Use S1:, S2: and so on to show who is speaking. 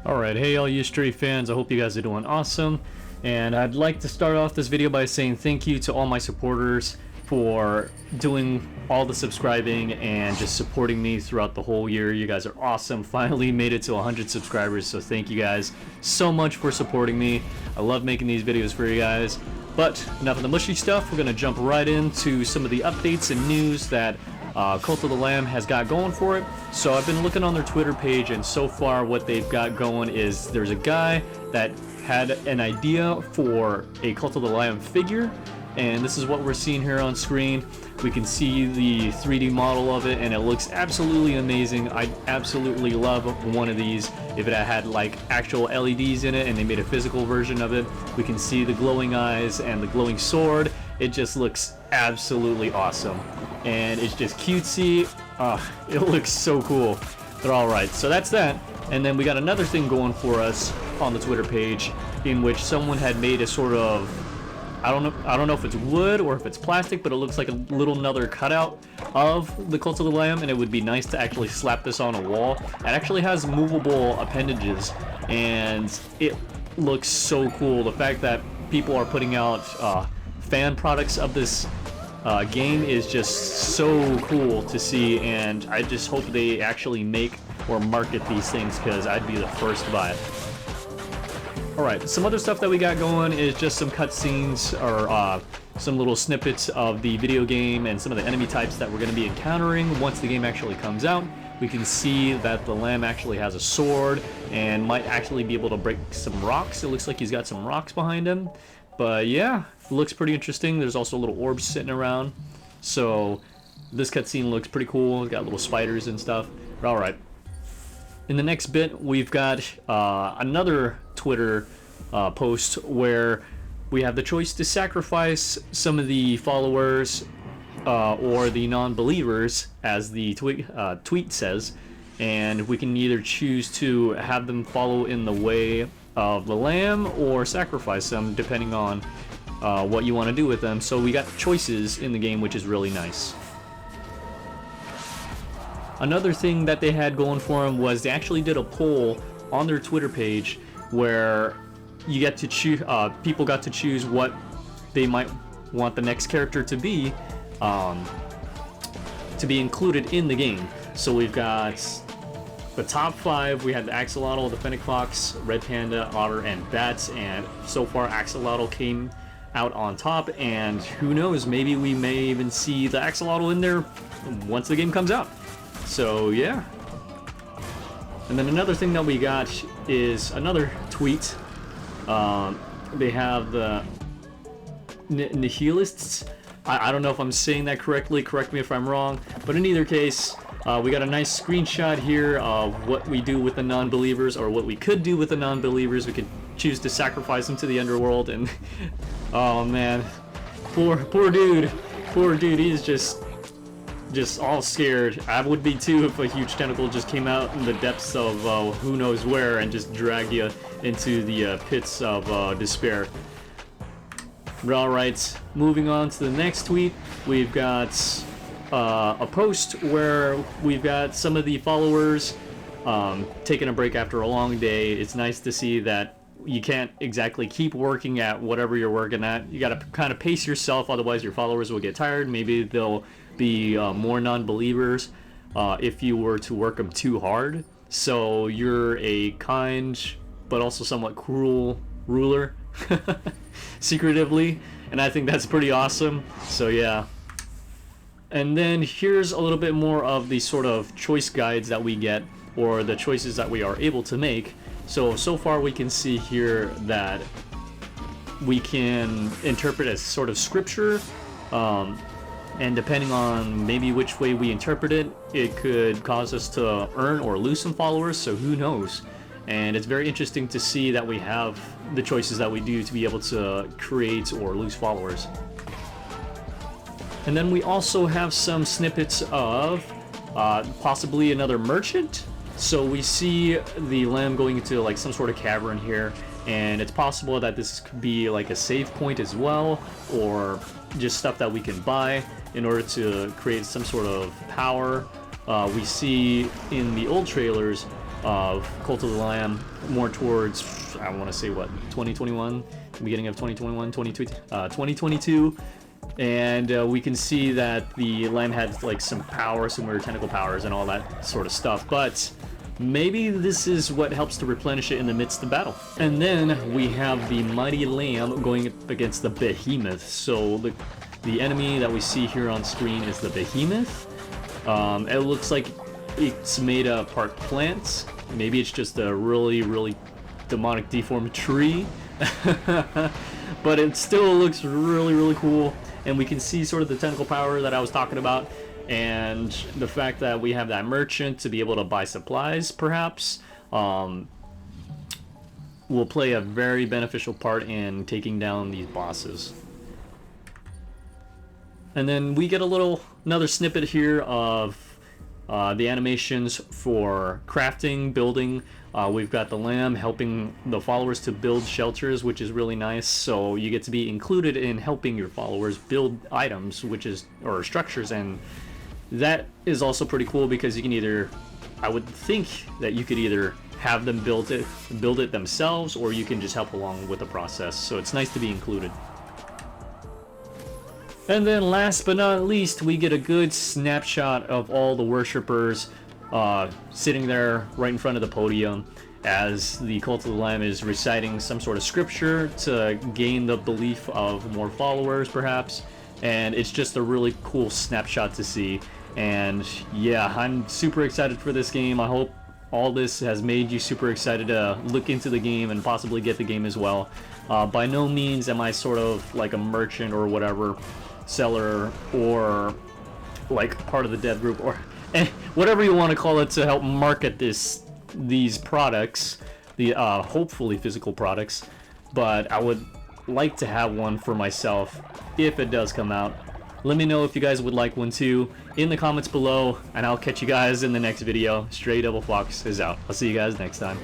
S1: Alright, hey all you Stray fans, I hope you guys are doing awesome. And I'd like to start off this video by saying thank you to all my supporters for doing all the subscribing and just supporting me throughout the whole year. You guys are awesome. Finally made it to 100 subscribers, so thank you guys so much for supporting me. I love making these videos for you guys. But enough of the mushy stuff, we're going to jump right into some of the updates and news that Cult of the Lamb has got going for it. So I've been looking on their Twitter page, and so far what they've got going is there's a guy that had an idea for a Cult of the Lamb figure, and this is what we're seeing here on screen. We can see the 3D model of it, and it looks absolutely amazing. I absolutely love one of these. If it had like actual LEDs in it and they made a physical version of it, we can see the glowing eyes and the glowing sword. It just looks absolutely awesome, and it's just cutesy. It looks so cool. But alright, so that's that. And then we got another thing going for us on the Twitter page, in which someone had made a sort of, I don't know if it's wood or if it's plastic, but it looks like a little another cutout of the Cult of the Lamb, and it would be nice to actually slap this on a wall. It actually has movable appendages, and it looks so cool. The fact that people are putting out fan products of this game is just so cool to see, and I just hope they actually make or market these things, because I'd be the first to buy it. Alright, some other stuff that we got going is just some cutscenes or some little snippets of the video game and some of the enemy types that we're going to be encountering once the game actually comes out. We can see that the lamb actually has a sword and might actually be able to break some rocks. It looks like he's got some rocks behind him. But yeah, it looks pretty interesting. There's also little orbs sitting around. So this cutscene looks pretty cool. It's got little spiders and stuff. But alright. In the next bit, we've got another Twitter post where we have the choice to sacrifice some of the followers or the non-believers, as the tweet says, and we can either choose to have them follow in the way of the lamb or sacrifice them, depending on what you want to do with them. So we got choices in the game, which is really nice. Another thing that they had going for them was they actually did a poll on their Twitter page where you get to choose, people got to choose what they might want the next character to be included in the game. So we've got the top 5. We had the axolotl, the fennec fox, red panda, otter, and bats, and so far axolotl came out on top, and who knows, maybe we may even see the axolotl in there once the game comes out. So yeah. And then another thing that we got is another tweet. They have the nihilists. I don't know if I'm saying that correctly, correct me if I'm wrong, but in either case, we got a nice screenshot here of what we do with the non-believers, or what we could do with the non-believers. We could choose to sacrifice them to the underworld, and oh man, poor dude, he's just all scared. I would be too if a huge tentacle just came out in the depths of who knows where and just dragged you into the pits of despair. Alright, moving on to the next tweet, we've got a post where we've got some of the followers taking a break after a long day. It's nice to see that you can't exactly keep working at whatever you're working at. You got to kind of pace yourself, otherwise your followers will get tired. Maybe they'll be more non-believers if you were to work them too hard. So you're a kind but also somewhat cruel ruler secretively, and I think that's pretty awesome. So yeah. And then here's a little bit more of the sort of choice guides that we get, or the choices that we are able to make. So far we can see here that we can interpret as sort of scripture, and depending on maybe which way we interpret it, it could cause us to earn or lose some followers, so who knows. And it's very interesting to see that we have the choices that we do to be able to create or lose followers. And then we also have some snippets of possibly another merchant. So we see the lamb going into like some sort of cavern here, and it's possible that this could be like a save point as well, or just stuff that we can buy in order to create some sort of power. We see in the old trailers of Cult of the Lamb, more towards, I want to say, what, 2021, beginning of 2021, 2022, and we can see that the Lamb had like some power, some weird tentacle powers and all that sort of stuff, but maybe this is what helps to replenish it in the midst of battle. And then we have the Mighty Lamb going up against the Behemoth. So the enemy that we see here on screen is the Behemoth. It looks like it's made of part plants. Maybe it's just a really, really demonic deformed tree. But it still looks really, really cool. And we can see sort of the tentacle power that I was talking about. And the fact that we have that merchant to be able to buy supplies, perhaps, will play a very beneficial part in taking down these bosses. And then we get another snippet here of the animations for crafting, building. We've got the Lamb helping the followers to build shelters, which is really nice. So you get to be included in helping your followers build items, or structures, and that is also pretty cool because you can either, I would think that you could either have them build it themselves, or you can just help along with the process. So it's nice to be included. And then last but not least, we get a good snapshot of all the worshippers sitting there right in front of the podium as the Cult of the Lamb is reciting some sort of scripture to gain the belief of more followers, perhaps. And it's just a really cool snapshot to see. And yeah, I'm super excited for this game. I hope all this has made you super excited to look into the game and possibly get the game as well. By no means am I sort of like a merchant or whatever, seller, or like part of the dev group, or whatever you want to call it, to help market these products, the hopefully physical products. But I would like to have one for myself if it does come out. Let me know if you guys would like one too in the comments below, and I'll catch you guys in the next video. Stray Devil Fox is out. I'll see you guys next time.